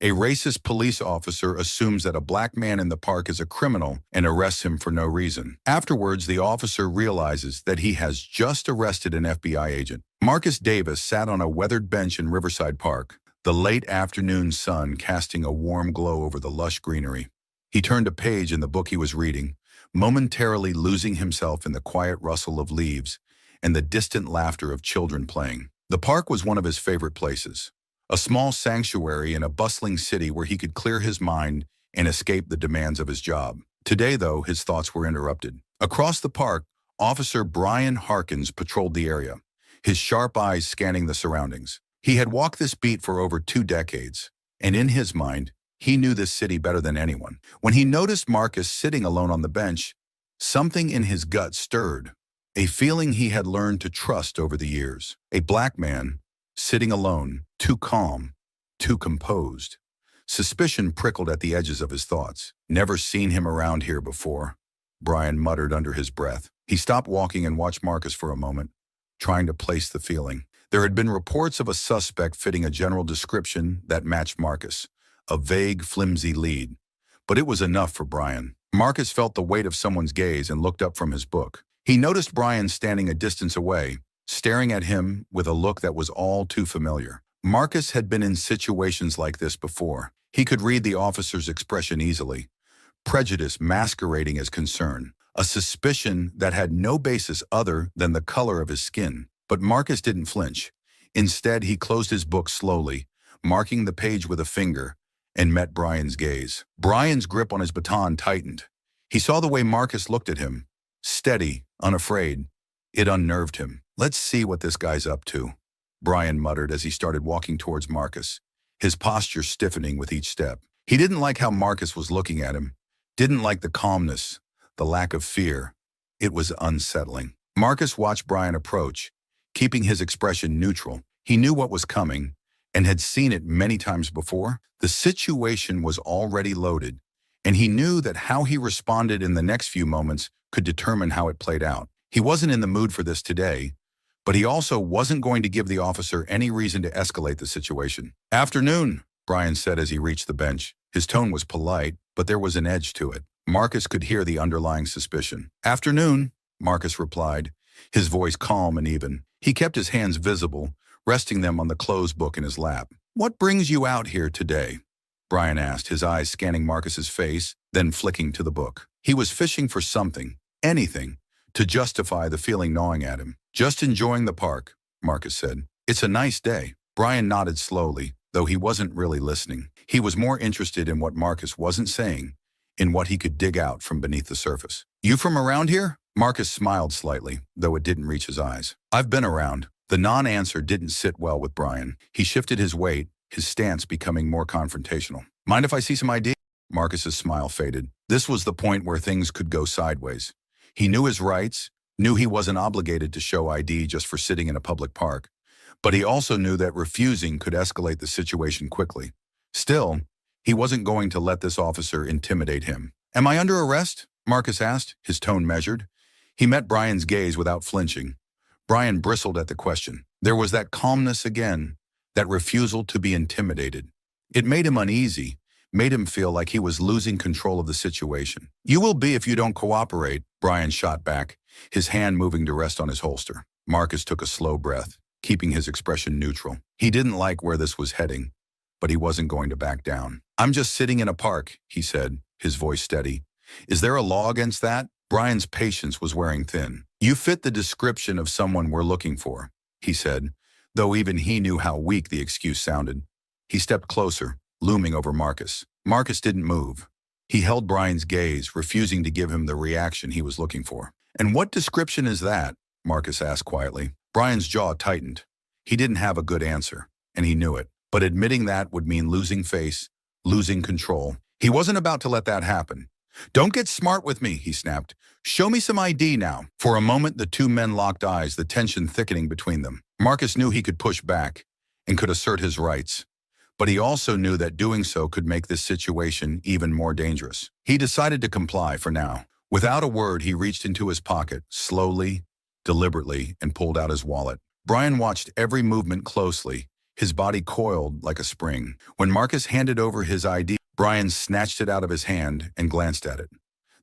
A racist police officer assumes that a black man in the park is a criminal and arrests him for no reason. Afterwards, the officer realizes that he has just arrested an FBI agent. Marcus Davis sat on a weathered bench in Riverside Park, the late afternoon sun casting a warm glow over the lush greenery. He turned a page in the book he was reading, momentarily losing himself in the quiet rustle of leaves and the distant laughter of children playing. The park was one of his favorite places, a small sanctuary in a bustling city where he could clear his mind and escape the demands of his job. Today, though, his thoughts were interrupted. Across the park, Officer Brian Harkins patrolled the area, his sharp eyes scanning the surroundings. He had walked this beat for over 2 decades, and in his mind, he knew this city better than anyone. When he noticed Marcus sitting alone on the bench, something in his gut stirred, a feeling he had learned to trust over the years. A black man, sitting alone, too calm, too composed. Suspicion prickled at the edges of his thoughts. Never seen him around here before, Brian muttered under his breath. He stopped walking and watched Marcus for a moment, trying to place the feeling. There had been reports of a suspect fitting a general description that matched Marcus, a vague, flimsy lead. But it was enough for Brian. Marcus felt the weight of someone's gaze and looked up from his book. He noticed Brian standing a distance away, staring at him with a look that was all too familiar. Marcus had been in situations like this before. He could read the officer's expression easily, prejudice masquerading as concern, a suspicion that had no basis other than the color of his skin. But Marcus didn't flinch. Instead, he closed his book slowly, marking the page with a finger, and met Brian's gaze. Brian's grip on his baton tightened. He saw the way Marcus looked at him, steady, unafraid. It unnerved him. "Let's see what this guy's up to," Brian muttered as he started walking towards Marcus, his posture stiffening with each step. He didn't like how Marcus was looking at him, didn't like the calmness, the lack of fear. It was unsettling. Marcus watched Brian approach, keeping his expression neutral. He knew what was coming and had seen it many times before. The situation was already loaded, and he knew that how he responded in the next few moments could determine how it played out. He wasn't in the mood for this today, but he also wasn't going to give the officer any reason to escalate the situation. "Afternoon," Brian said as he reached the bench. His tone was polite, but there was an edge to it. Marcus could hear the underlying suspicion. "Afternoon," Marcus replied, his voice calm and even. He kept his hands visible, resting them on the closed book in his lap. "What brings you out here today?" Brian asked, his eyes scanning Marcus's face, then flicking to the book. He was fishing for something, anything, to justify the feeling gnawing at him. "Just enjoying the park," Marcus said. "It's a nice day." Brian nodded slowly, though he wasn't really listening. He was more interested in what Marcus wasn't saying, in what he could dig out from beneath the surface. "You from around here?" Marcus smiled slightly, though it didn't reach his eyes. "I've been around." The non-answer didn't sit well with Brian. He shifted his weight, his stance becoming more confrontational. "Mind if I see some ID?" Marcus's smile faded. This was the point where things could go sideways. He knew his rights, knew he wasn't obligated to show ID just for sitting in a public park, but he also knew that refusing could escalate the situation quickly. Still, he wasn't going to let this officer intimidate him. "Am I under arrest?" Marcus asked, his tone measured. He met Brian's gaze without flinching. Brian bristled at the question. There was that calmness again, that refusal to be intimidated. It made him uneasy, made him feel like he was losing control of the situation. "You will be if you don't cooperate," Brian shot back, his hand moving to rest on his holster. Marcus took a slow breath, keeping his expression neutral. He didn't like where this was heading, but he wasn't going to back down. "I'm just sitting in a park," he said, his voice steady. "Is there a law against that?" Brian's patience was wearing thin. "You fit the description of someone we're looking for," he said, though even he knew how weak the excuse sounded. He stepped closer, looming over Marcus. Marcus didn't move. He held Brian's gaze, refusing to give him the reaction he was looking for. "And what description is that?" Marcus asked quietly. Brian's jaw tightened. He didn't have a good answer, and he knew it. But admitting that would mean losing face, losing control. He wasn't about to let that happen. "Don't get smart with me," he snapped. "Show me some ID now." For a moment, the two men locked eyes, the tension thickening between them. Marcus knew he could push back and could assert his rights, but he also knew that doing so could make this situation even more dangerous. He decided to comply for now. Without a word, he reached into his pocket, slowly, deliberately, and pulled out his wallet. Brian watched every movement closely, his body coiled like a spring. When Marcus handed over his ID, Brian snatched it out of his hand and glanced at it.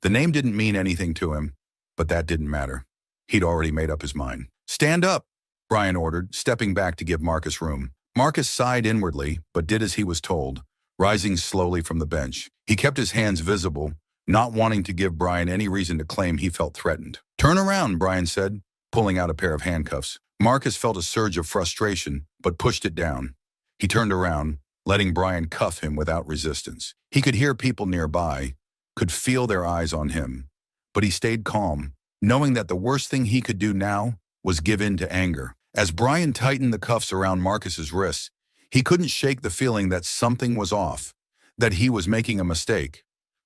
The name didn't mean anything to him, but that didn't matter. He'd already made up his mind. "Stand up," Brian ordered, stepping back to give Marcus room. Marcus sighed inwardly, but did as he was told, rising slowly from the bench. He kept his hands visible, not wanting to give Brian any reason to claim he felt threatened. "Turn around," Brian said, pulling out a pair of handcuffs. Marcus felt a surge of frustration, but pushed it down. He turned around, letting Brian cuff him without resistance. He could hear people nearby, could feel their eyes on him, but he stayed calm, knowing that the worst thing he could do now was give in to anger. As Brian tightened the cuffs around Marcus's wrists, he couldn't shake the feeling that something was off, that he was making a mistake.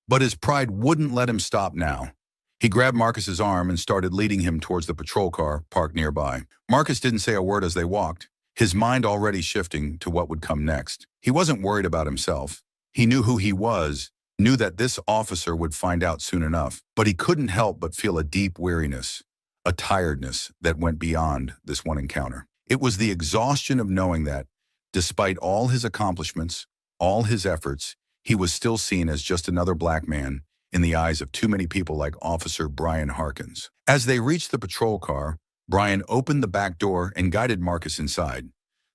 But his pride wouldn't let him stop now. He grabbed Marcus's arm and started leading him towards the patrol car parked nearby. Marcus didn't say a word as they walked, his mind already shifting to what would come next. He wasn't worried about himself. He knew who he was, knew that this officer would find out soon enough, but he couldn't help but feel a deep weariness, a tiredness that went beyond this one encounter. It was the exhaustion of knowing that, despite all his accomplishments, all his efforts, he was still seen as just another black man in the eyes of too many people like Officer Brian Harkins. As they reached the patrol car, Brian opened the back door and guided Marcus inside,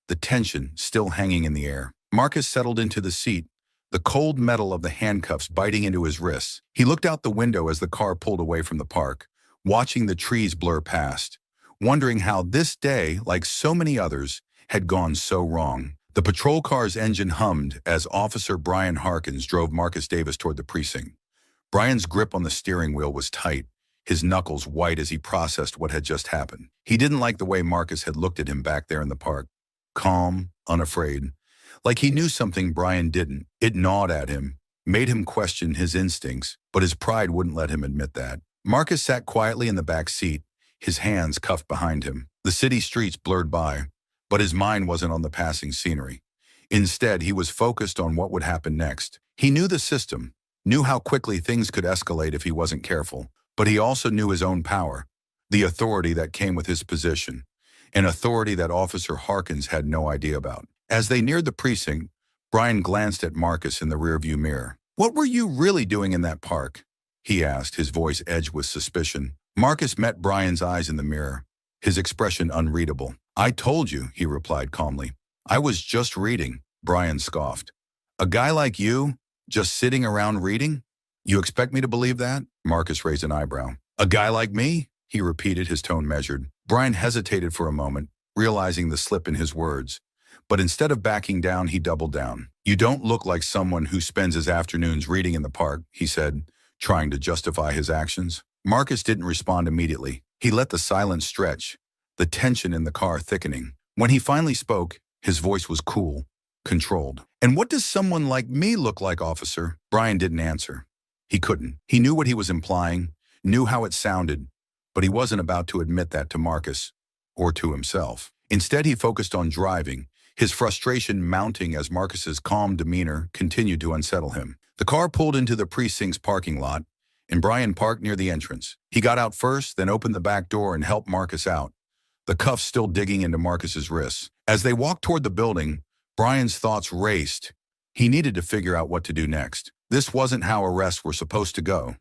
the tension still hanging in the air. Marcus settled into the seat, the cold metal of the handcuffs biting into his wrists. He looked out the window as the car pulled away from the park, watching the trees blur past, wondering how this day, like so many others, had gone so wrong. The patrol car's engine hummed as Officer Brian Harkins drove Marcus Davis toward the precinct. Brian's grip on the steering wheel was tight, his knuckles white as he processed what had just happened. He didn't like the way Marcus had looked at him back there in the park, calm, unafraid, like he knew something Brian didn't. It gnawed at him, made him question his instincts, but his pride wouldn't let him admit that. Marcus sat quietly in the back seat, his hands cuffed behind him. The city streets blurred by, but his mind wasn't on the passing scenery. Instead, he was focused on what would happen next. He knew the system, knew how quickly things could escalate if he wasn't careful, but he also knew his own power, the authority that came with his position, an authority that Officer Harkins had no idea about. As they neared the precinct, Brian glanced at Marcus in the rearview mirror. "What were you really doing in that park?" he asked, his voice edged with suspicion. Marcus met Brian's eyes in the mirror, his expression unreadable. "I told you," he replied calmly. "I was just reading," Brian scoffed. "A guy like you, just sitting around reading? You expect me to believe that?" Marcus raised an eyebrow. "A guy like me?" he repeated, his tone measured. Brian hesitated for a moment, realizing the slip in his words. But instead of backing down, he doubled down. "You don't look like someone who spends his afternoons reading in the park," he said, trying to justify his actions. Marcus didn't respond immediately. He let the silence stretch, the tension in the car thickening. When he finally spoke, his voice was cool, controlled. "And what does someone like me look like, officer?" Brian didn't answer. He couldn't. He knew what he was implying, knew how it sounded, but he wasn't about to admit that to Marcus or to himself. Instead, he focused on driving, his frustration mounting as Marcus's calm demeanor continued to unsettle him. The car pulled into the precinct's parking lot, and Brian parked near the entrance. He got out first, then opened the back door and helped Marcus out, the cuffs still digging into Marcus's wrists. As they walked toward the building, Brian's thoughts raced. He needed to figure out what to do next. This wasn't how arrests were supposed to go.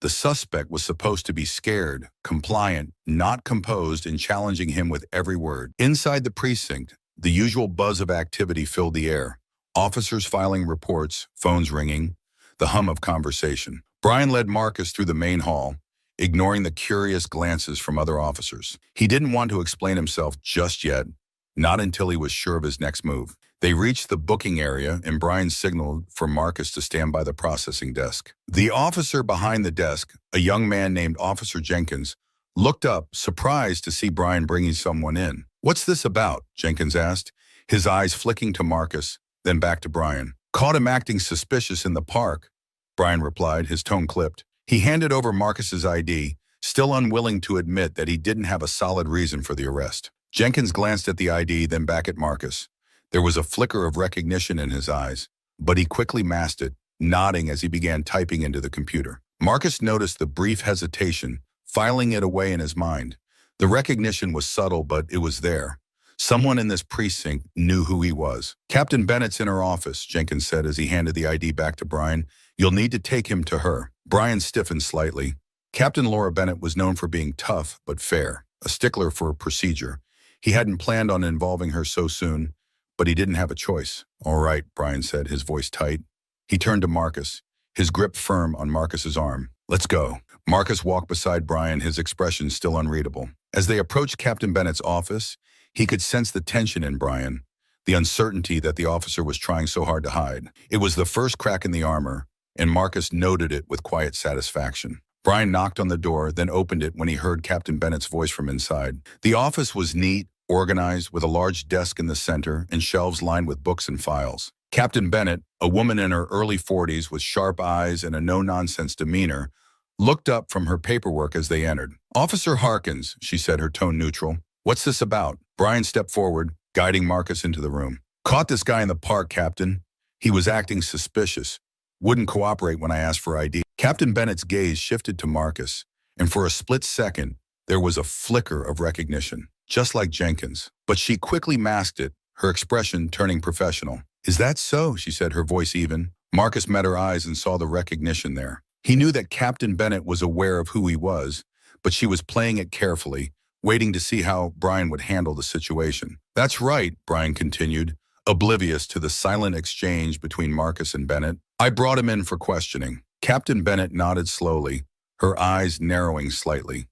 The suspect was supposed to be scared, compliant, not composed, and challenging him with every word. Inside the precinct, the usual buzz of activity filled the air. Officers filing reports, phones ringing, the hum of conversation. Brian led Marcus through the main hall, ignoring the curious glances from other officers. He didn't want to explain himself just yet, not until he was sure of his next move. They reached the booking area, and Brian signaled for Marcus to stand by the processing desk. The officer behind the desk, a young man named Officer Jenkins, looked up, surprised to see Brian bringing someone in. "What's this about?" Jenkins asked, his eyes flicking to Marcus, then back to Brian. "Caught him acting suspicious in the park," Brian replied, his tone clipped. He handed over Marcus's ID, still unwilling to admit that he didn't have a solid reason for the arrest. Jenkins glanced at the ID, then back at Marcus. There was a flicker of recognition in his eyes, but he quickly masked it, nodding as he began typing into the computer. Marcus noticed the brief hesitation, filing it away in his mind. The recognition was subtle, but it was there. Someone in this precinct knew who he was. Captain Bennett's in her office, Jenkins said as he handed the ID back to Brian. You'll need to take him to her. Brian stiffened slightly. Captain Laura Bennett was known for being tough but fair, a stickler for procedure. He hadn't planned on involving her so soon, but he didn't have a choice. All right, Brian said, his voice tight. He turned to Marcus, his grip firm on Marcus's arm. Let's go. Marcus walked beside Brian, his expression still unreadable. As they approached Captain Bennett's office, he could sense the tension in Brian, the uncertainty that the officer was trying so hard to hide. It was the first crack in the armor, and Marcus noted it with quiet satisfaction. Brian knocked on the door, then opened it when he heard Captain Bennett's voice from inside. The office was neat, organized, with a large desk in the center and shelves lined with books and files. Captain Bennett, a woman in her early 40s with sharp eyes and a no-nonsense demeanor, looked up from her paperwork as they entered. Officer Harkins, she said, her tone neutral. What's this about? Brian stepped forward, guiding Marcus into the room. Caught this guy in the park, Captain. He was acting suspicious. Wouldn't cooperate when I asked for ID. Captain Bennett's gaze shifted to Marcus, and for a split second, there was a flicker of recognition, just like Jenkins. But she quickly masked it, her expression turning professional. Is that so? She said, her voice even. Marcus met her eyes and saw the recognition there. He knew that Captain Bennett was aware of who he was, but she was playing it carefully, waiting to see how Brian would handle the situation. That's right, Brian continued, oblivious to the silent exchange between Marcus and Bennett. I brought him in for questioning. Captain Bennett nodded slowly, her eyes narrowing slightly.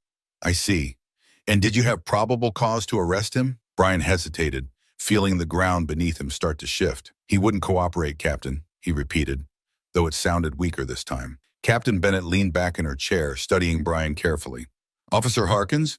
I see. And did you have probable cause to arrest him? Brian hesitated, feeling the ground beneath him start to shift. He wouldn't cooperate, Captain, he repeated, though it sounded weaker this time. Captain Bennett leaned back in her chair, studying Brian carefully. Officer Harkins,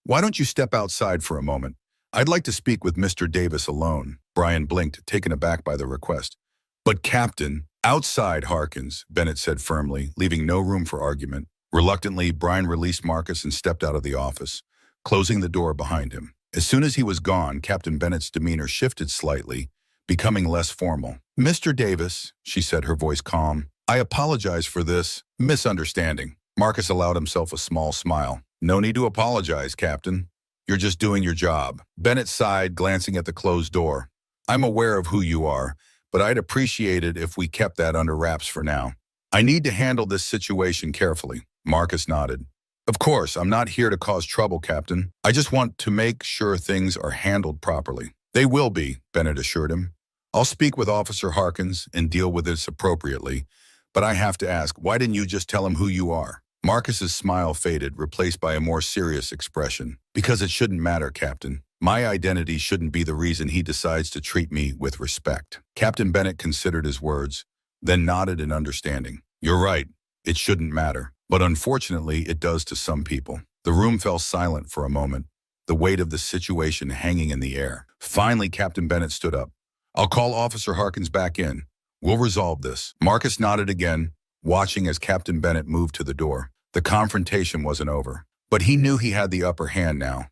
why don't you step outside for a moment? I'd like to speak with Mr. Davis alone. Brian blinked, taken aback by the request. But Captain, outside, Harkins, Bennett said firmly, leaving no room for argument. Reluctantly, Brian released Marcus and stepped out of the office, closing the door behind him. As soon as he was gone, Captain Bennett's demeanor shifted slightly, becoming less formal. Mr. Davis, she said, her voice calm, I apologize for this misunderstanding. Marcus allowed himself a small smile. No need to apologize, Captain. You're just doing your job. Bennett sighed, glancing at the closed door. I'm aware of who you are, but I'd appreciate it if we kept that under wraps for now. I need to handle this situation carefully. Marcus nodded. Of course, I'm not here to cause trouble, Captain. I just want to make sure things are handled properly. They will be, Bennett assured him. I'll speak with Officer Harkins and deal with this appropriately, but I have to ask, why didn't you just tell him who you are? Marcus's smile faded, replaced by a more serious expression. Because it shouldn't matter, Captain. My identity shouldn't be the reason he decides to treat me with respect. Captain Bennett considered his words, then nodded in understanding. You're right. It shouldn't matter. But unfortunately, it does to some people. The room fell silent for a moment, the weight of the situation hanging in the air. Finally, Captain Bennett stood up. I'll call Officer Harkins back in. We'll resolve this. Marcus nodded again, watching as Captain Bennett moved to the door. The confrontation wasn't over, but he knew he had the upper hand now.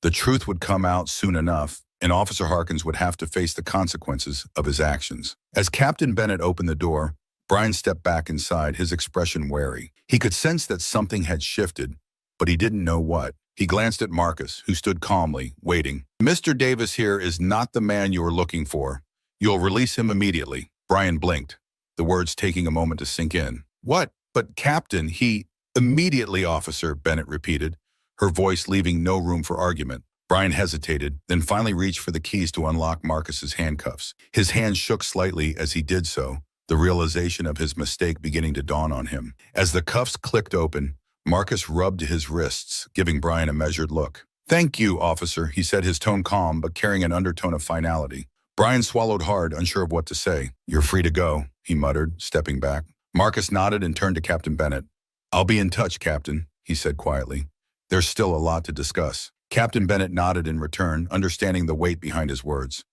The truth would come out soon enough, and Officer Harkins would have to face the consequences of his actions. As Captain Bennett opened the door, Brian stepped back inside, his expression wary. He could sense that something had shifted, but he didn't know what. He glanced at Marcus, who stood calmly, waiting. Mr. Davis here is not the man you are looking for. You'll release him immediately. Brian blinked, the words taking a moment to sink in. What? But Captain, he... Immediately, officer, Bennett repeated, her voice leaving no room for argument. Brian hesitated, then finally reached for the keys to unlock Marcus's handcuffs. His hand shook slightly as he did so, the realization of his mistake beginning to dawn on him. As the cuffs clicked open, Marcus rubbed his wrists, giving Brian a measured look. Thank you, officer, he said, his tone calm but carrying an undertone of finality. Brian swallowed hard, unsure of what to say. You're free to go, he muttered, stepping back. Marcus nodded and turned to Captain Bennett. I'll be in touch, Captain, he said quietly. There's still a lot to discuss. Captain Bennett nodded in return, understanding the weight behind his words.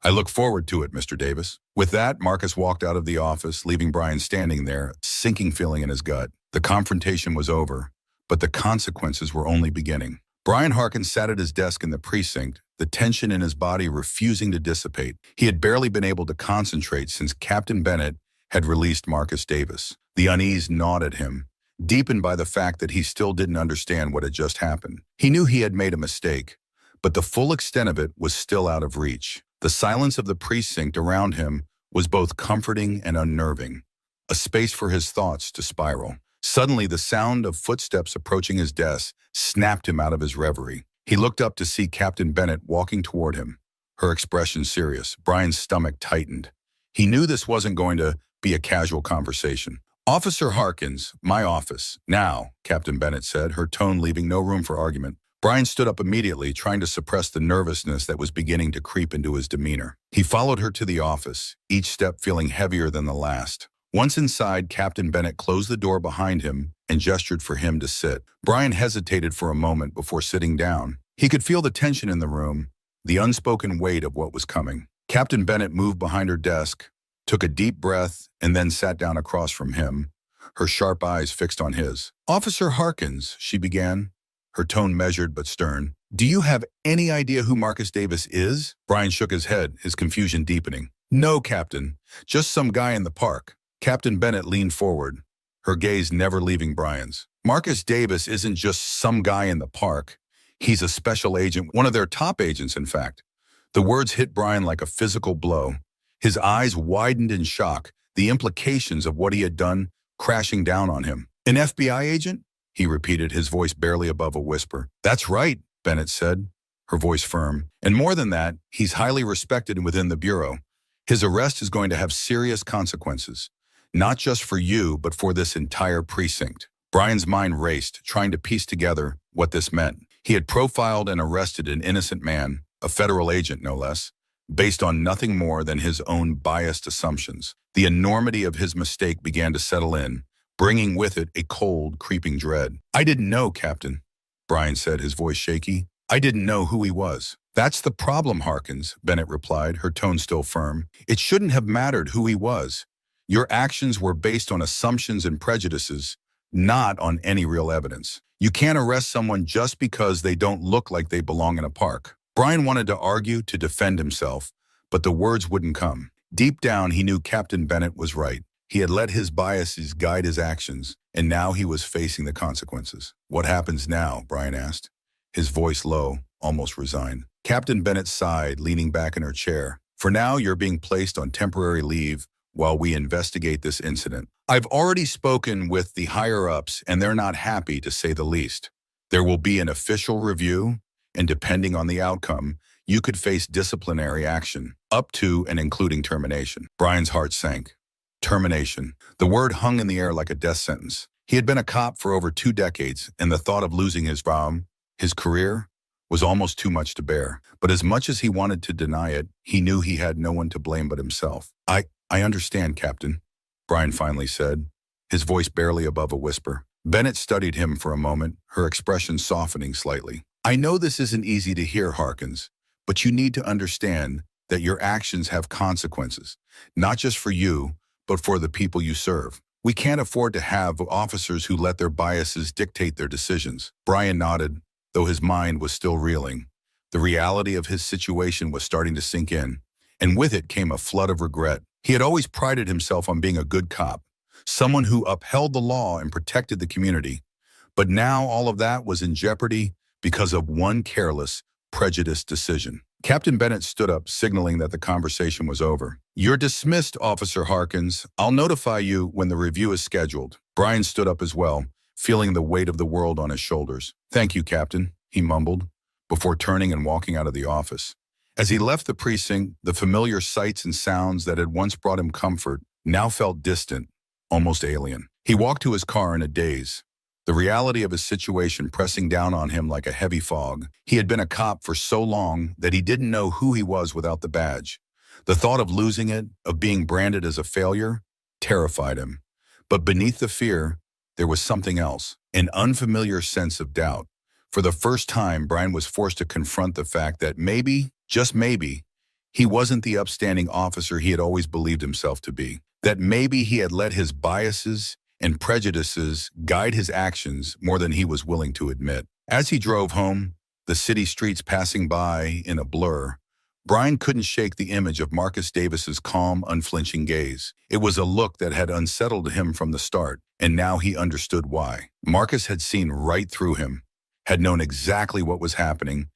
I look forward to it, Mr. Davis. With that, Marcus walked out of the office, leaving Brian standing there, a sinking feeling in his gut. The confrontation was over, but the consequences were only beginning. Brian Harkins sat at his desk in the precinct, the tension in his body refusing to dissipate. He had barely been able to concentrate since Captain Bennett had released Marcus Davis. The unease gnawed at him, deepened by the fact that he still didn't understand what had just happened. He knew he had made a mistake, but the full extent of it was still out of reach. The silence of the precinct around him was both comforting and unnerving, a space for his thoughts to spiral. Suddenly, the sound of footsteps approaching his desk snapped him out of his reverie. He looked up to see Captain Bennett walking toward him, her expression serious. Brian's stomach tightened. He knew this wasn't going to be a casual conversation. "Officer Harkins, my office. Now," Captain Bennett said, her tone leaving no room for argument. Brian stood up immediately, trying to suppress the nervousness that was beginning to creep into his demeanor. He followed her to the office, each step feeling heavier than the last. Once inside, Captain Bennett closed the door behind him and gestured for him to sit. Brian hesitated for a moment before sitting down. He could feel the tension in the room, the unspoken weight of what was coming. Captain Bennett moved behind her desk, took a deep breath, and then sat down across from him, her sharp eyes fixed on his. "Officer Harkins," she began, her tone measured but stern. "Do you have any idea who Marcus Davis is?" Brian shook his head, his confusion deepening. "No, Captain. Just some guy in the park." Captain Bennett leaned forward, her gaze never leaving Brian's. "Marcus Davis isn't just some guy in the park. He's a special agent, one of their top agents, in fact." The words hit Brian like a physical blow. His eyes widened in shock, the implications of what he had done crashing down on him. "An FBI agent?" he repeated, his voice barely above a whisper. "That's right," Bennett said, her voice firm. "And more than that, he's highly respected within the Bureau. His arrest is going to have serious consequences. Not just for you, but for this entire precinct." Brian's mind raced, trying to piece together what this meant. He had profiled and arrested an innocent man, a federal agent no less, based on nothing more than his own biased assumptions. The enormity of his mistake began to settle in, bringing with it a cold, creeping dread. "I didn't know, Captain," Brian said, his voice shaky. "I didn't know who he was." "That's the problem, Harkins," Bennett replied, her tone still firm. "It shouldn't have mattered who he was. Your actions were based on assumptions and prejudices, not on any real evidence. You can't arrest someone just because they don't look like they belong in a park." Brian wanted to argue, to defend himself, but the words wouldn't come. Deep down, he knew Captain Bennett was right. He had let his biases guide his actions, and now he was facing the consequences. "What happens now?" Brian asked, his voice low, almost resigned. Captain Bennett sighed, leaning back in her chair. "For now, you're being placed on temporary leave while we investigate this incident. I've already spoken with the higher-ups, and they're not happy, to say the least. There will be an official review, and depending on the outcome, you could face disciplinary action, up to and including termination." Brian's heart sank. Termination. The word hung in the air like a death sentence. He had been a cop for over 2 decades, and the thought of losing his job, his career, was almost too much to bear. But as much as he wanted to deny it, he knew he had no one to blame but himself. I understand, Captain," Brian finally said, his voice barely above a whisper. Bennett studied him for a moment, her expression softening slightly. "I know this isn't easy to hear, Harkins, but you need to understand that your actions have consequences, not just for you, but for the people you serve. We can't afford to have officers who let their biases dictate their decisions." Brian nodded, though his mind was still reeling. The reality of his situation was starting to sink in, and with it came a flood of regret. He had always prided himself on being a good cop, someone who upheld the law and protected the community. But now all of that was in jeopardy because of one careless, prejudiced decision. Captain Bennett stood up, signaling that the conversation was over. "You're dismissed, Officer Harkins. I'll notify you when the review is scheduled." Brian stood up as well, feeling the weight of the world on his shoulders. "Thank you, Captain," he mumbled, before turning and walking out of the office. As he left the precinct, the familiar sights and sounds that had once brought him comfort now felt distant, almost alien. He walked to his car in a daze, the reality of his situation pressing down on him like a heavy fog. He had been a cop for so long that he didn't know who he was without the badge. The thought of losing it, of being branded as a failure, terrified him. But beneath the fear, there was something else, an unfamiliar sense of doubt. For the first time, Brian was forced to confront the fact that maybe, just maybe, he wasn't the upstanding officer he had always believed himself to be. That maybe he had let his biases and prejudices guide his actions more than he was willing to admit. As he drove home, the city streets passing by in a blur, Brian couldn't shake the image of Marcus Davis's calm, unflinching gaze. It was a look that had unsettled him from the start, and now he understood why. Marcus had seen right through him, had known exactly what was happening,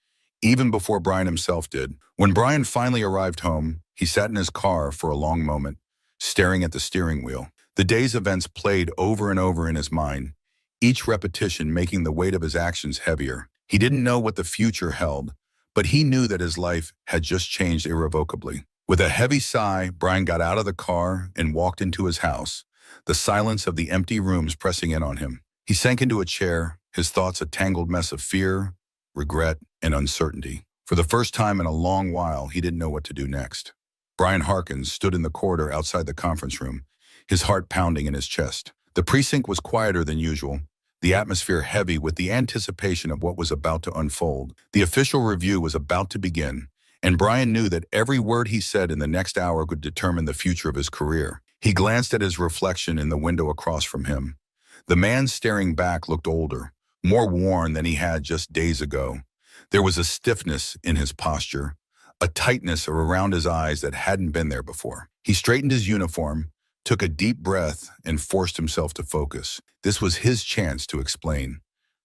even before Brian himself did. When Brian finally arrived home, he sat in his car for a long moment, staring at the steering wheel. The day's events played over and over in his mind, each repetition making the weight of his actions heavier. He didn't know what the future held, but he knew that his life had just changed irrevocably. With a heavy sigh, Brian got out of the car and walked into his house, the silence of the empty rooms pressing in on him. He sank into a chair, his thoughts a tangled mess of fear, regret, and uncertainty. For the first time in a long while, he didn't know what to do next. Brian Harkins stood in the corridor outside the conference room, his heart pounding in his chest. The precinct was quieter than usual, the atmosphere heavy with the anticipation of what was about to unfold. The official review was about to begin, and Brian knew that every word he said in the next hour would determine the future of his career. He glanced at his reflection in the window across from him. The man staring back looked older, more worn than he had just days ago. There was a stiffness in his posture, a tightness around his eyes that hadn't been there before. He straightened his uniform, took a deep breath, and forced himself to focus. This was his chance to explain,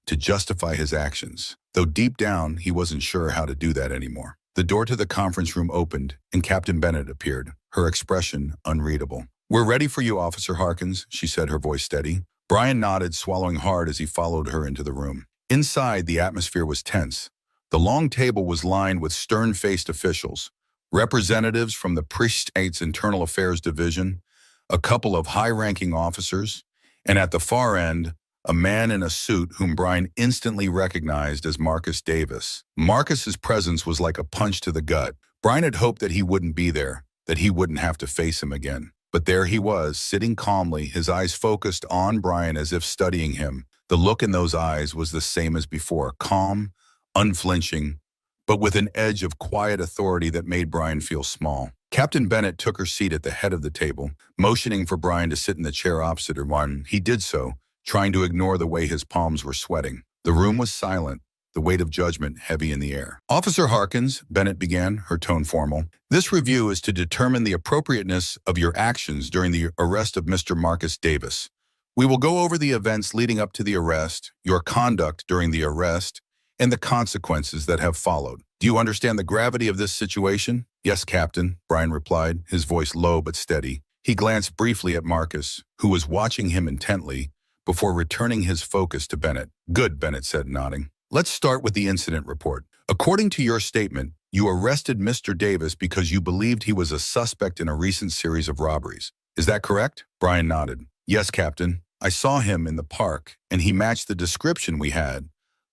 to justify his actions, though deep down he wasn't sure how to do that anymore. The door to the conference room opened, and Captain Bennett appeared, her expression unreadable. "We're ready for you, Officer Harkins," she said, her voice steady. Brian nodded, swallowing hard as he followed her into the room. Inside, the atmosphere was tense. The long table was lined with stern-faced officials, representatives from the precinct's Internal Affairs Division, a couple of high-ranking officers, and at the far end, a man in a suit whom Brian instantly recognized as Marcus Davis. Marcus's presence was like a punch to the gut. Brian had hoped that he wouldn't be there, that he wouldn't have to face him again. But there he was, sitting calmly, his eyes focused on Brian as if studying him. The look in those eyes was the same as before, calm, unflinching, but with an edge of quiet authority that made Brian feel small. Captain Bennett took her seat at the head of the table, motioning for Brian to sit in the chair opposite her. When he did so, trying to ignore the way his palms were sweating. The room was silent, the weight of judgment heavy in the air. "Officer Harkins," Bennett began, her tone formal, "this review is to determine the appropriateness of your actions during the arrest of Mr. Marcus Davis. We will go over the events leading up to the arrest, your conduct during the arrest, and the consequences that have followed. Do you understand the gravity of this situation?" "Yes, Captain," Brian replied, his voice low but steady. He glanced briefly at Marcus, who was watching him intently, before returning his focus to Bennett. "Good," Bennett said, nodding. "Let's start with the incident report. According to your statement, you arrested Mr. Davis because you believed he was a suspect in a recent series of robberies. Is that correct?" Brian nodded. "Yes, Captain. I saw him in the park, and he matched the description we had.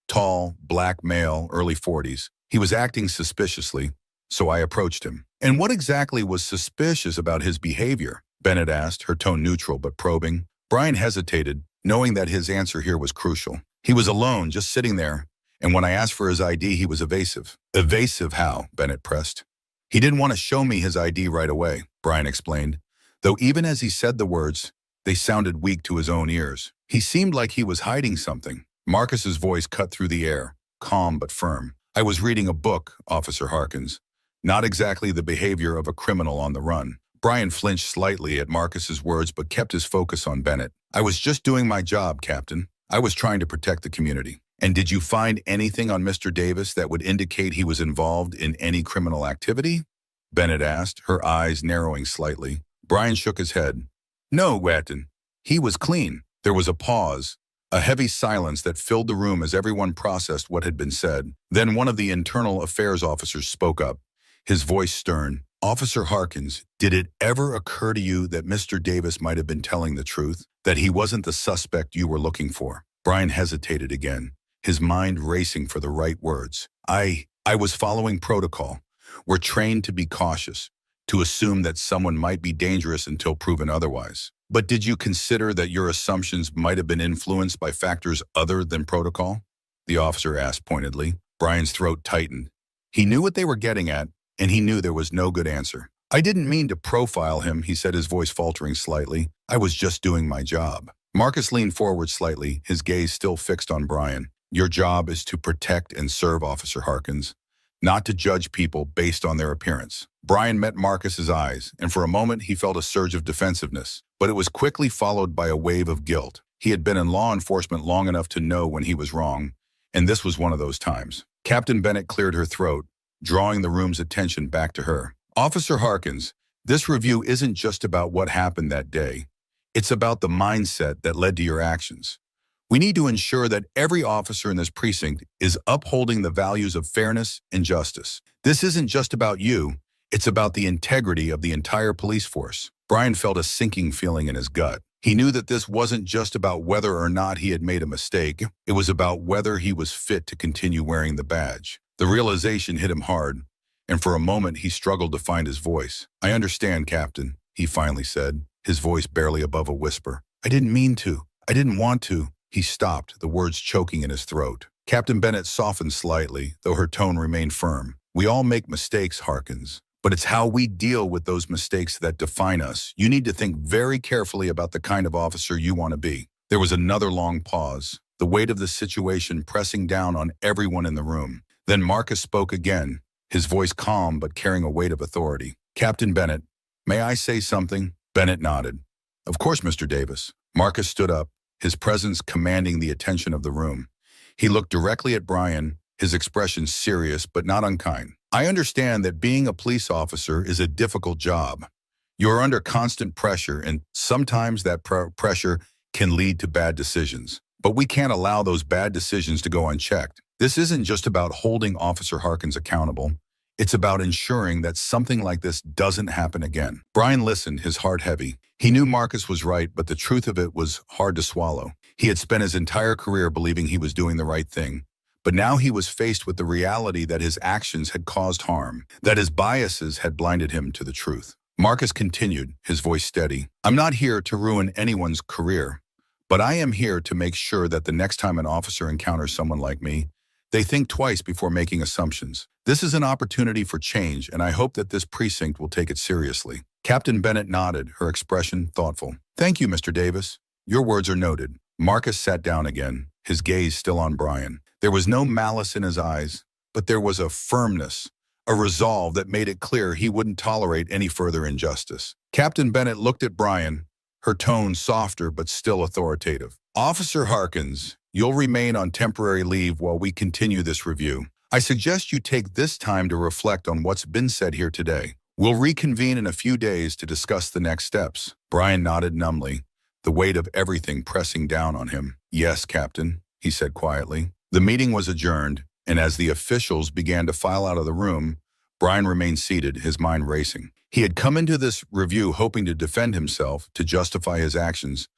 Tall, black male, early 40s. He was acting suspiciously, so I approached him." "And what exactly was suspicious about his behavior?" Bennett asked, her tone neutral but probing. Brian hesitated, knowing that his answer here was crucial. "He was alone, just sitting there, and when I asked for his ID, he was evasive." "Evasive how?" Bennett pressed. "He didn't want to show me his ID right away," Brian explained, though even as he said the words, they sounded weak to his own ears. "He seemed like he was hiding something." Marcus's voice cut through the air, calm but firm. "I was reading a book, Officer Harkins. Not exactly the behavior of a criminal on the run." Brian flinched slightly at Marcus's words but kept his focus on Bennett. "I was just doing my job, Captain. I was trying to protect the community." "And did you find anything on Mr. Davis that would indicate he was involved in any criminal activity?" Bennett asked, her eyes narrowing slightly. Brian shook his head. "No, Captain. He was clean." There was a pause, a heavy silence that filled the room as everyone processed what had been said. Then one of the internal affairs officers spoke up, his voice stern. "Officer Harkins, did it ever occur to you that Mr. Davis might have been telling the truth? That he wasn't the suspect you were looking for?" Brian hesitated again, his mind racing for the right words. I was following protocol. We're trained to be cautious, to assume that someone might be dangerous until proven otherwise. But did you consider that your assumptions might have been influenced by factors other than protocol?" the officer asked pointedly. Brian's throat tightened. He knew what they were getting at, and he knew there was no good answer. "I didn't mean to profile him," he said, his voice faltering slightly. "I was just doing my job." Marcus leaned forward slightly, his gaze still fixed on Brian. "Your job is to protect and serve, Officer Harkins, not to judge people based on their appearance." Brian met Marcus's eyes, and for a moment he felt a surge of defensiveness, but it was quickly followed by a wave of guilt. He had been in law enforcement long enough to know when he was wrong, And this was one of those times. Captain Bennett cleared her throat, drawing the room's attention back to her. Officer Harkins, this review isn't just about what happened that day. It's about the mindset that led to your actions. We need to ensure that every officer in this precinct is upholding the values of fairness and justice. This isn't just about you, it's about the integrity of the entire police force. Brian felt a sinking feeling in his gut. He knew that this wasn't just about whether or not he had made a mistake, it was about whether he was fit to continue wearing the badge. The realization hit him hard, and for a moment he struggled to find his voice. "I understand, Captain," he finally said, his voice barely above a whisper. "I didn't mean to. I didn't want to." He stopped, the words choking in his throat. Captain Bennett softened slightly, though her tone remained firm. "We all make mistakes, Harkins, but it's how we deal with those mistakes that define us. You need to think very carefully about the kind of officer you want to be." There was another long pause, the weight of the situation pressing down on everyone in the room. Then Marcus spoke again, his voice calm but carrying a weight of authority. "Captain Bennett, may I say something?" Bennett nodded. "Of course, Mr. Davis." Marcus stood up, his presence commanding the attention of the room. He looked directly at Brian, his expression serious but not unkind. "I understand that being a police officer is a difficult job. You are under constant pressure, and sometimes that pressure can lead to bad decisions. But we can't allow those bad decisions to go unchecked. This isn't just about holding Officer Harkins accountable. It's about ensuring that something like this doesn't happen again." Brian listened, his heart heavy. He knew Marcus was right, but the truth of it was hard to swallow. He had spent his entire career believing he was doing the right thing. But now he was faced with the reality that his actions had caused harm, that his biases had blinded him to the truth. Marcus continued, his voice steady. "I'm not here to ruin anyone's career, but I am here to make sure that the next time an officer encounters someone like me, they think twice before making assumptions. This is an opportunity for change, and I hope that this precinct will take it seriously." Captain Bennett nodded, her expression thoughtful. "Thank you, Mr. Davis. Your words are noted." Marcus sat down again, his gaze still on Brian. There was no malice in his eyes, but there was a firmness, a resolve that made it clear he wouldn't tolerate any further injustice. Captain Bennett looked at Brian, her tone softer but still authoritative. "Officer Harkins, you'll remain on temporary leave while we continue this review. I suggest you take this time to reflect on what's been said here today. We'll reconvene in a few days to discuss the next steps." Brian nodded numbly, the weight of everything pressing down on him. "Yes, Captain," he said quietly. The meeting was adjourned, and as the officials began to file out of the room, Brian remained seated, his mind racing. He had come into this review hoping to defend himself, to justify his actions,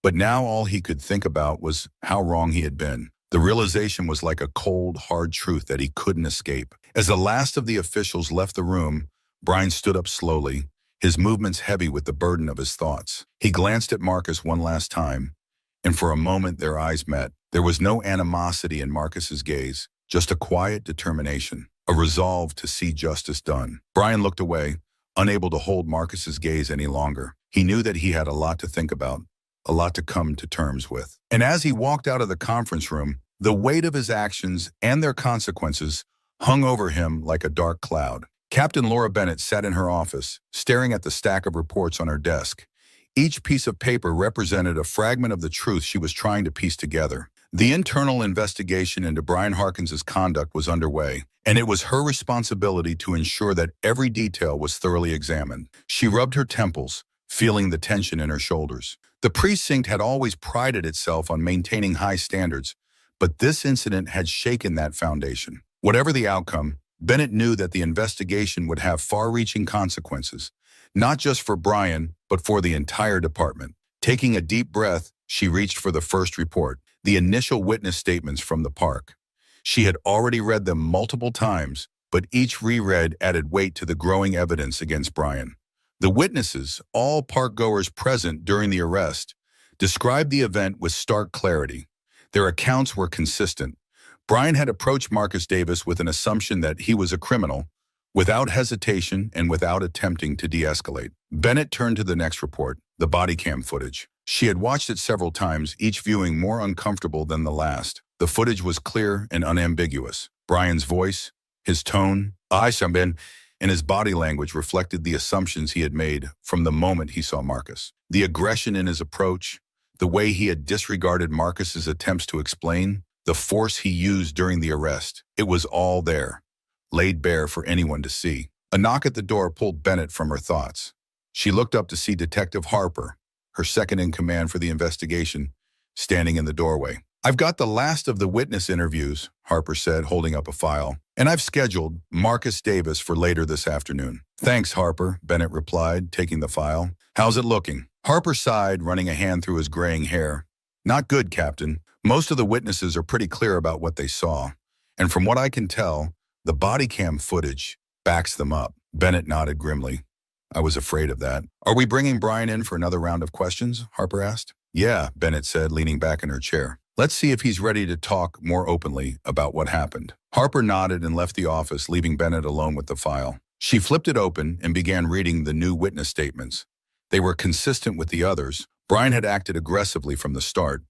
but now all he could think about was how wrong he had been. The realization was like a cold, hard truth that he couldn't escape. As the last of the officials left the room, Brian stood up slowly, his movements heavy with the burden of his thoughts. He glanced at Marcus one last time, and for a moment their eyes met. There was no animosity in Marcus's gaze, just a quiet determination, a resolve to see justice done. Brian looked away, unable to hold Marcus's gaze any longer. He knew that he had a lot to think about, a lot to come to terms with. And as he walked out of the conference room, the weight of his actions and their consequences hung over him like a dark cloud. Captain Laura Bennett sat in her office, staring at the stack of reports on her desk. Each piece of paper represented a fragment of the truth she was trying to piece together. The internal investigation into Brian Harkins's conduct was underway, and it was her responsibility to ensure that every detail was thoroughly examined. She rubbed her temples, feeling the tension in her shoulders. The precinct had always prided itself on maintaining high standards, but this incident had shaken that foundation. Whatever the outcome, Bennett knew that the investigation would have far-reaching consequences, not just for Brian, but for the entire department. Taking a deep breath, she reached for the first report, the initial witness statements from the park. She had already read them multiple times, but each reread added weight to the growing evidence against Brian. The witnesses, all park-goers present during the arrest, described the event with stark clarity. Their accounts were consistent. Brian had approached Marcus Davis with an assumption that he was a criminal, without hesitation and without attempting to de-escalate. Bennett turned to the next report, the body cam footage. She had watched it several times, each viewing more uncomfortable than the last. The footage was clear and unambiguous. Brian's voice, his tone, and his body language reflected the assumptions he had made from the moment he saw Marcus. The aggression in his approach, the way he had disregarded Marcus's attempts to explain, the force he used during the arrest. It was all there, laid bare for anyone to see. A knock at the door pulled Bennett from her thoughts. She looked up to see Detective Harper, her second in command for the investigation, standing in the doorway. "I've got the last of the witness interviews," Harper said, holding up a file, "and I've scheduled Marcus Davis for later this afternoon." "Thanks, Harper," Bennett replied, taking the file. "How's it looking?" Harper sighed, running a hand through his graying hair. "Not good, Captain. Most of the witnesses are pretty clear about what they saw. And from what I can tell, the body cam footage backs them up." Bennett nodded grimly. "I was afraid of that." "Are we bringing Brian in for another round of questions?" Harper asked. "Yeah," Bennett said, leaning back in her chair. "Let's see if he's ready to talk more openly about what happened." Harper nodded and left the office, leaving Bennett alone with the file. She flipped it open and began reading the new witness statements. They were consistent with the others. Brian had acted aggressively from the start,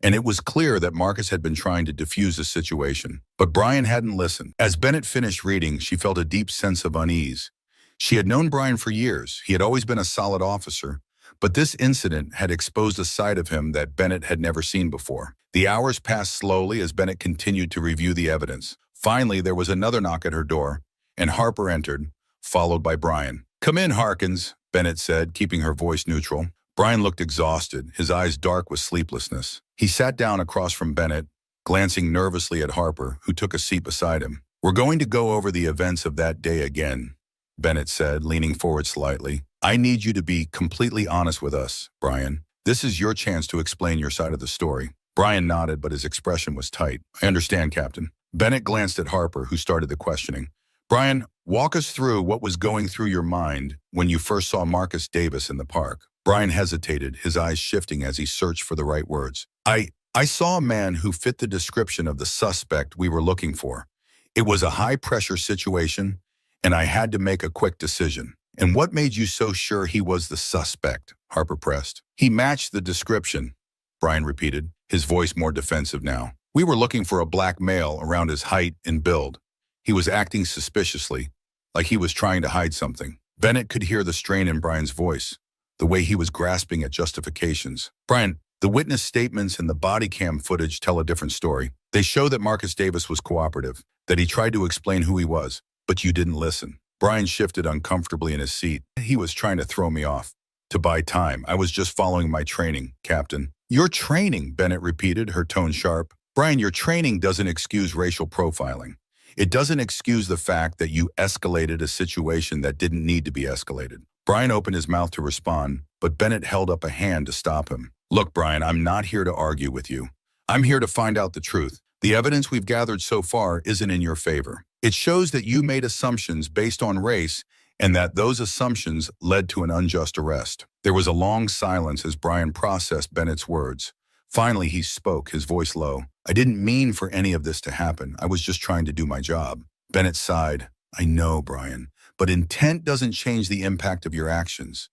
and it was clear that Marcus had been trying to defuse the situation. But Brian hadn't listened. As Bennett finished reading, she felt a deep sense of unease. She had known Brian for years. He had always been a solid officer, but this incident had exposed a side of him that Bennett had never seen before. The hours passed slowly as Bennett continued to review the evidence. Finally, there was another knock at her door, and Harper entered, followed by Brian. "Come in, Harkins," Bennett said, keeping her voice neutral. Brian looked exhausted, his eyes dark with sleeplessness. He sat down across from Bennett, glancing nervously at Harper, who took a seat beside him. "We're going to go over the events of that day again," Bennett said, leaning forward slightly. "I need you to be completely honest with us, Brian. This is your chance to explain your side of the story." Brian nodded, but his expression was tight. "I understand, Captain." Bennett glanced at Harper, who started the questioning. "Brian, walk us through what was going through your mind when you first saw Marcus Davis in the park." Brian hesitated, his eyes shifting as he searched for the right words. I saw a man who fit the description of the suspect we were looking for. It was a high-pressure situation, and I had to make a quick decision." "And what made you so sure he was the suspect?" Harper pressed. "He matched the description," Brian repeated, his voice more defensive now. "We were looking for a black male around his height and build. He was acting suspiciously, like he was trying to hide something." Bennett could hear the strain in Brian's voice, the way he was grasping at justifications. "Brian, the witness statements and the body cam footage tell a different story. They show that Marcus Davis was cooperative, that he tried to explain who he was, but you didn't listen." Brian shifted uncomfortably in his seat. "He was trying to throw me off, to buy time. I was just following my training, Captain." "Your training," Bennett repeated, her tone sharp. "Brian, your training doesn't excuse racial profiling. It doesn't excuse the fact that you escalated a situation that didn't need to be escalated." Brian opened his mouth to respond, but Bennett held up a hand to stop him. "Look, Brian, I'm not here to argue with you. I'm here to find out the truth. The evidence we've gathered so far isn't in your favor. It shows that you made assumptions based on race and that those assumptions led to an unjust arrest." There was a long silence as Brian processed Bennett's words. Finally, he spoke, his voice low. "I didn't mean for any of this to happen. I was just trying to do my job." Bennett sighed. "I know, Brian, but intent doesn't change the impact of your actions.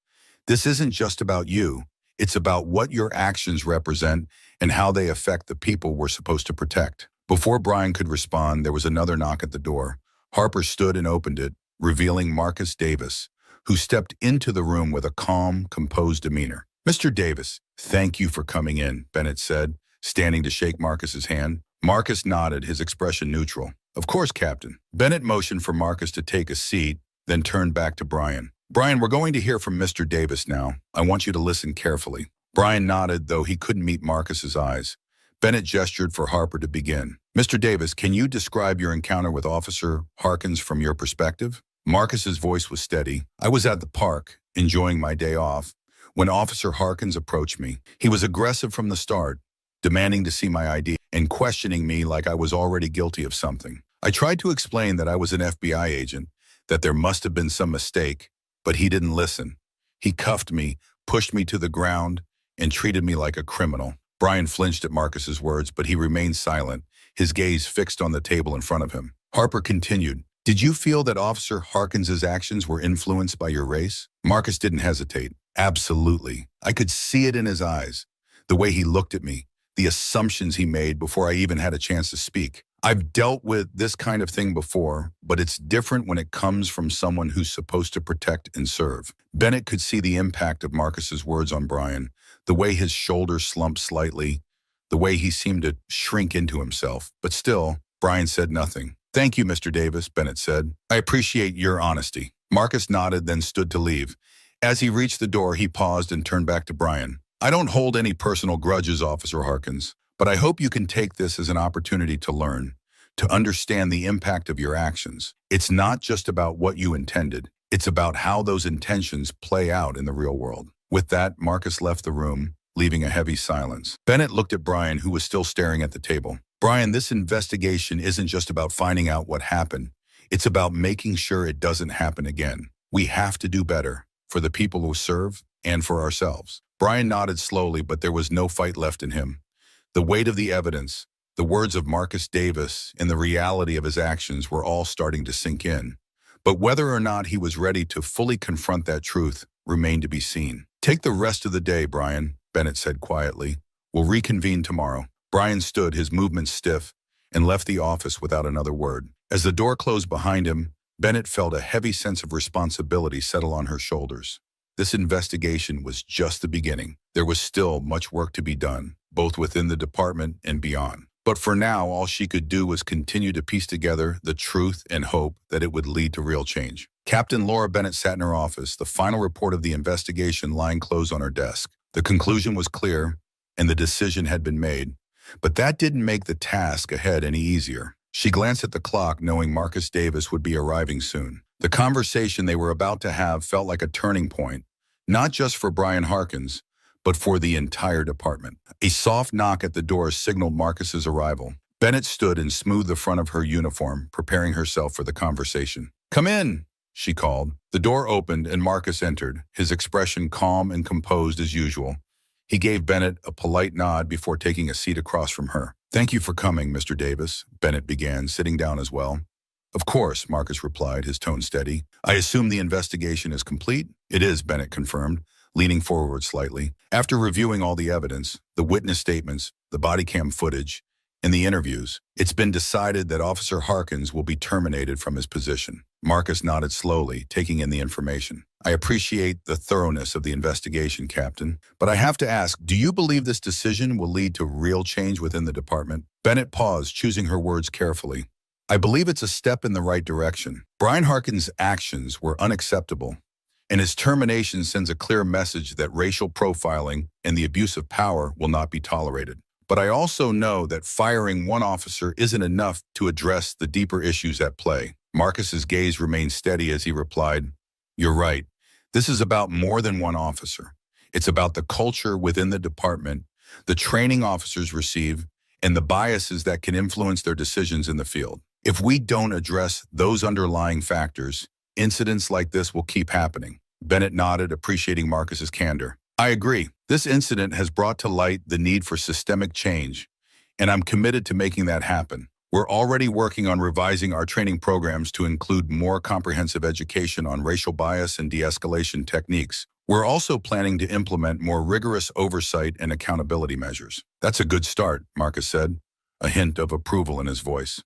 This isn't just about you. It's about what your actions represent and how they affect the people we're supposed to protect." Before Brian could respond, there was another knock at the door. Harper stood and opened it, revealing Marcus Davis, who stepped into the room with a calm, composed demeanor. "Mr. Davis, thank you for coming in," Bennett said, standing to shake Marcus's hand. Marcus nodded, his expression neutral. "Of course, Captain." Bennett motioned for Marcus to take a seat, then turned back to Brian. "Brian, we're going to hear from Mr. Davis now. I want you to listen carefully." Brian nodded, though he couldn't meet Marcus's eyes. Bennett gestured for Harper to begin. "Mr. Davis, can you describe your encounter with Officer Harkins from your perspective?" Marcus's voice was steady. "I was at the park, enjoying my day off, when Officer Harkins approached me. He was aggressive from the start, demanding to see my ID and questioning me like I was already guilty of something. I tried to explain that I was an FBI agent, that there must have been some mistake, but he didn't listen. He cuffed me, pushed me to the ground, and treated me like a criminal." Brian flinched at Marcus's words, but he remained silent, his gaze fixed on the table in front of him. Harper continued, "Did you feel that Officer Harkins's actions were influenced by your race?" Marcus didn't hesitate. "Absolutely. I could see it in his eyes, the way he looked at me, the assumptions he made before I even had a chance to speak. I've dealt with this kind of thing before, but it's different when it comes from someone who's supposed to protect and serve." Bennett could see the impact of Marcus's words on Brian, the way his shoulders slumped slightly, the way he seemed to shrink into himself. But still, Brian said nothing. "Thank you, Mr. Davis," Bennett said. "I appreciate your honesty." Marcus nodded, then stood to leave. As he reached the door, he paused and turned back to Brian. "I don't hold any personal grudges, Officer Harkins, but I hope you can take this as an opportunity to learn, to understand the impact of your actions. It's not just about what you intended. It's about how those intentions play out in the real world." With that, Marcus left the room, leaving a heavy silence. Bennett looked at Brian, who was still staring at the table. "Brian, this investigation isn't just about finding out what happened. It's about making sure it doesn't happen again. We have to do better, for the people who serve and for ourselves." Brian nodded slowly, but there was no fight left in him. The weight of the evidence, the words of Marcus Davis, and the reality of his actions were all starting to sink in. But whether or not he was ready to fully confront that truth remained to be seen. "Take the rest of the day, Brian," Bennett said quietly. "We'll reconvene tomorrow." Brian stood, his movements stiff, and left the office without another word. As the door closed behind him, Bennett felt a heavy sense of responsibility settle on her shoulders. This investigation was just the beginning. There was still much work to be done, both within the department and beyond. But for now, all she could do was continue to piece together the truth and hope that it would lead to real change. Captain Laura Bennett sat in her office, the final report of the investigation lying closed on her desk. The conclusion was clear, and the decision had been made. But that didn't make the task ahead any easier. She glanced at the clock, knowing Marcus Davis would be arriving soon. The conversation they were about to have felt like a turning point, not just for Brian Harkins, but for the entire department. A soft knock at the door signaled Marcus's arrival. Bennett stood and smoothed the front of her uniform, preparing herself for the conversation. "Come in," she called. The door opened and Marcus entered, his expression calm and composed as usual. He gave Bennett a polite nod before taking a seat across from her. "Thank you for coming, Mr. Davis," Bennett began, sitting down as well. "Of course," Marcus replied, his tone steady. "I assume the investigation is complete?" "It is," Bennett confirmed, leaning forward slightly. "After reviewing all the evidence, the witness statements, the body cam footage, and the interviews, it's been decided that Officer Harkins will be terminated from his position." Marcus nodded slowly, taking in the information. "I appreciate the thoroughness of the investigation, Captain, but I have to ask, do you believe this decision will lead to real change within the department?" Bennett paused, choosing her words carefully. "I believe it's a step in the right direction. Brian Harkins' actions were unacceptable, and his termination sends a clear message that racial profiling and the abuse of power will not be tolerated. But I also know that firing one officer isn't enough to address the deeper issues at play." Marcus's gaze remained steady as he replied, "You're right. This is about more than one officer. It's about the culture within the department, the training officers receive, and the biases that can influence their decisions in the field. If we don't address those underlying factors, incidents like this will keep happening." Bennett nodded, appreciating Marcus's candor. "I agree. This incident has brought to light the need for systemic change, and I'm committed to making that happen. We're already working on revising our training programs to include more comprehensive education on racial bias and de-escalation techniques. We're also planning to implement more rigorous oversight and accountability measures." "That's a good start," Marcus said, a hint of approval in his voice.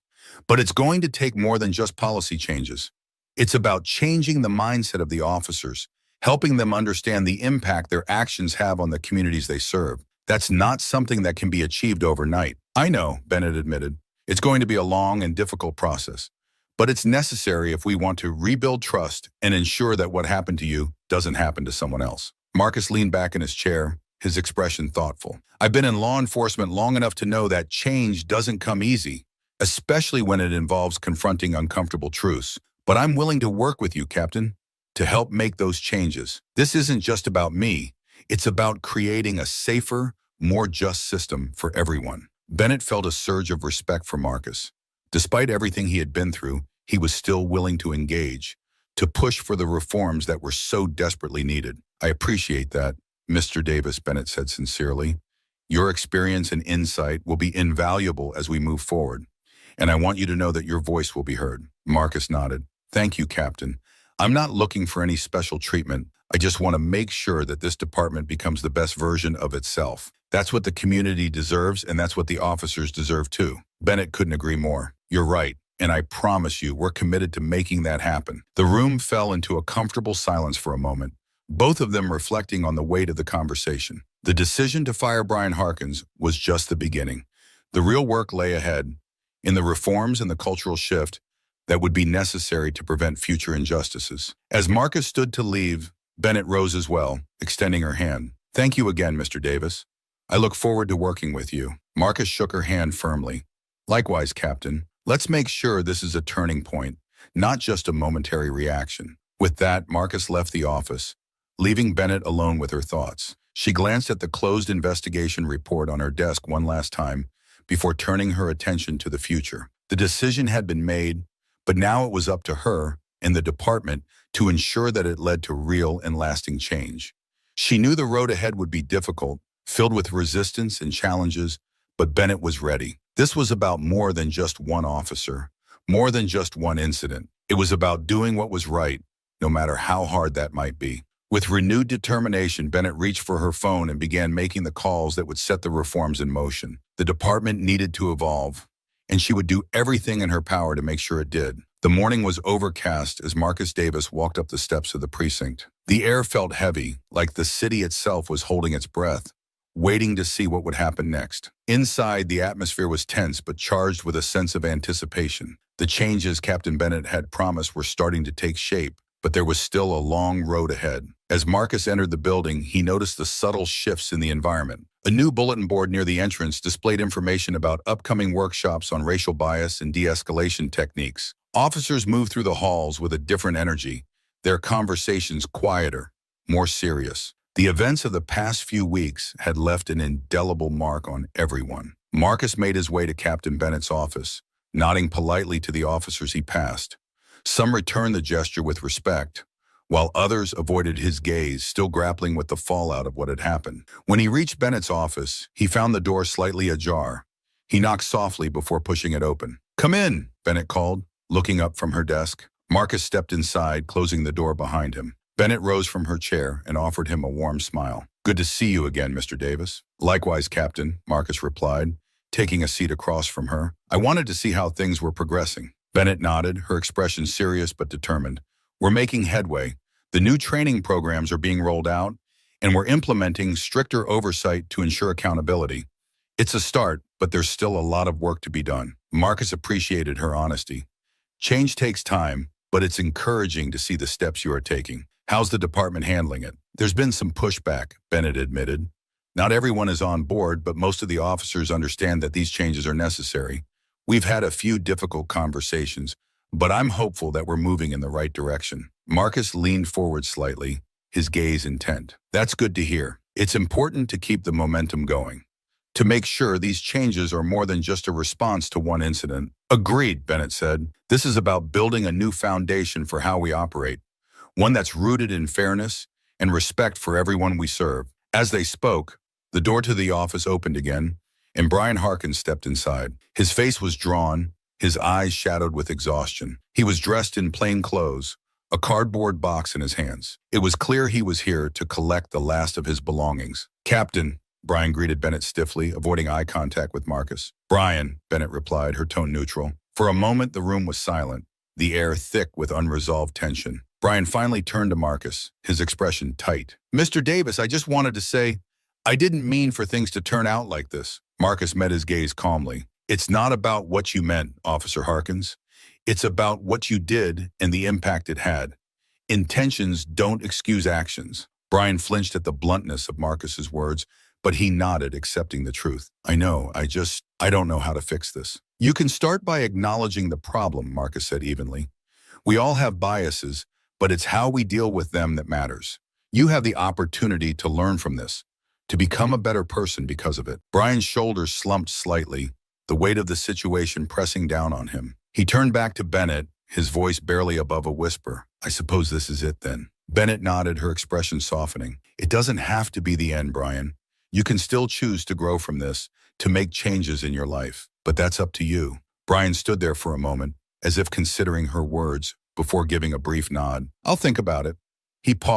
"But it's going to take more than just policy changes. It's about changing the mindset of the officers, helping them understand the impact their actions have on the communities they serve. That's not something that can be achieved overnight." "I know," Bennett admitted. "It's going to be a long and difficult process, but it's necessary if we want to rebuild trust and ensure that what happened to you doesn't happen to someone else." Marcus leaned back in his chair, his expression thoughtful. "I've been in law enforcement long enough to know that change doesn't come easy, especially when it involves confronting uncomfortable truths. But I'm willing to work with you, Captain, to help make those changes. This isn't just about me. It's about creating a safer, more just system for everyone." Bennett felt a surge of respect for Marcus. Despite everything he had been through, he was still willing to engage, to push for the reforms that were so desperately needed. "I appreciate that, Mr. Davis," Bennett said sincerely. "Your experience and insight will be invaluable as we move forward, and I want you to know that your voice will be heard." Marcus nodded. "Thank you, Captain. I'm not looking for any special treatment. I just want to make sure that this department becomes the best version of itself. That's what the community deserves, and that's what the officers deserve too." Bennett couldn't agree more. "You're right, and I promise you we're committed to making that happen." The room fell into a comfortable silence for a moment, both of them reflecting on the weight of the conversation. The decision to fire Brian Harkins was just the beginning. The real work lay ahead, in the reforms and the cultural shift that would be necessary to prevent future injustices. As Marcus stood to leave, Bennett rose as well, extending her hand. "Thank you again, Mr. Davis. I look forward to working with you." Marcus shook her hand firmly. "Likewise, Captain. Let's make sure this is a turning point, not just a momentary reaction." With that, Marcus left the office, leaving Bennett alone with her thoughts. She glanced at the closed investigation report on her desk one last time before turning her attention to the future. The decision had been made, but now it was up to her and the department to ensure that it led to real and lasting change. She knew the road ahead would be difficult, filled with resistance and challenges, but Bennett was ready. This was about more than just one officer, more than just one incident. It was about doing what was right, no matter how hard that might be. With renewed determination, Bennett reached for her phone and began making the calls that would set the reforms in motion. The department needed to evolve, and she would do everything in her power to make sure it did. The morning was overcast as Marcus Davis walked up the steps of the precinct. The air felt heavy, like the city itself was holding its breath, waiting to see what would happen next. Inside, the atmosphere was tense but charged with a sense of anticipation. The changes Captain Bennett had promised were starting to take shape, but there was still a long road ahead. As Marcus entered the building, he noticed the subtle shifts in the environment. A new bulletin board near the entrance displayed information about upcoming workshops on racial bias and de-escalation techniques. Officers moved through the halls with a different energy, their conversations quieter, more serious. The events of the past few weeks had left an indelible mark on everyone. Marcus made his way to Captain Bennett's office, nodding politely to the officers he passed. Some returned the gesture with respect, while others avoided his gaze, still grappling with the fallout of what had happened. When he reached Bennett's office, he found the door slightly ajar. He knocked softly before pushing it open. "Come in," Bennett called, looking up from her desk. Marcus stepped inside, closing the door behind him. Bennett rose from her chair and offered him a warm smile. "Good to see you again, Mr. Davis." "Likewise, Captain," Marcus replied, taking a seat across from her. "I wanted to see how things were progressing." Bennett nodded, her expression serious but determined. "We're making headway. The new training programs are being rolled out, and we're implementing stricter oversight to ensure accountability. It's a start, but there's still a lot of work to be done." Marcus appreciated her honesty. "Change takes time, but it's encouraging to see the steps you are taking. How's the department handling it?" "There's been some pushback," Bennett admitted. "Not everyone is on board, but most of the officers understand that these changes are necessary. We've had a few difficult conversations, but I'm hopeful that we're moving in the right direction." Marcus leaned forward slightly, his gaze intent. "That's good to hear. It's important to keep the momentum going, to make sure these changes are more than just a response to one incident." "Agreed," Bennett said. "This is about building a new foundation for how we operate, one that's rooted in fairness and respect for everyone we serve." As they spoke, the door to the office opened again, and Brian Harkins stepped inside. His face was drawn, his eyes shadowed with exhaustion. He was dressed in plain clothes, a cardboard box in his hands. It was clear he was here to collect the last of his belongings. "Captain," Brian greeted Bennett stiffly, avoiding eye contact with Marcus. "Brian," Bennett replied, her tone neutral. For a moment, the room was silent, the air thick with unresolved tension. Brian finally turned to Marcus, his expression tight. "Mr. Davis, I just wanted to say, I didn't mean for things to turn out like this." Marcus met his gaze calmly. "It's not about what you meant, Officer Harkins. It's about what you did and the impact it had. Intentions don't excuse actions." Brian flinched at the bluntness of Marcus's words, but he nodded, accepting the truth. "I know, I don't know how to fix this." "You can start by acknowledging the problem," Marcus said evenly. "We all have biases, but it's how we deal with them that matters. You have the opportunity to learn from this, to become a better person because of it." Brian's shoulders slumped slightly, the weight of the situation pressing down on him. He turned back to Bennett, his voice barely above a whisper. "I suppose this is it then." Bennett nodded, her expression softening. "It doesn't have to be the end, Brian. You can still choose to grow from this, to make changes in your life. But that's up to you." Brian stood there for a moment, as if considering her words, before giving a brief nod. "I'll think about it." He paused.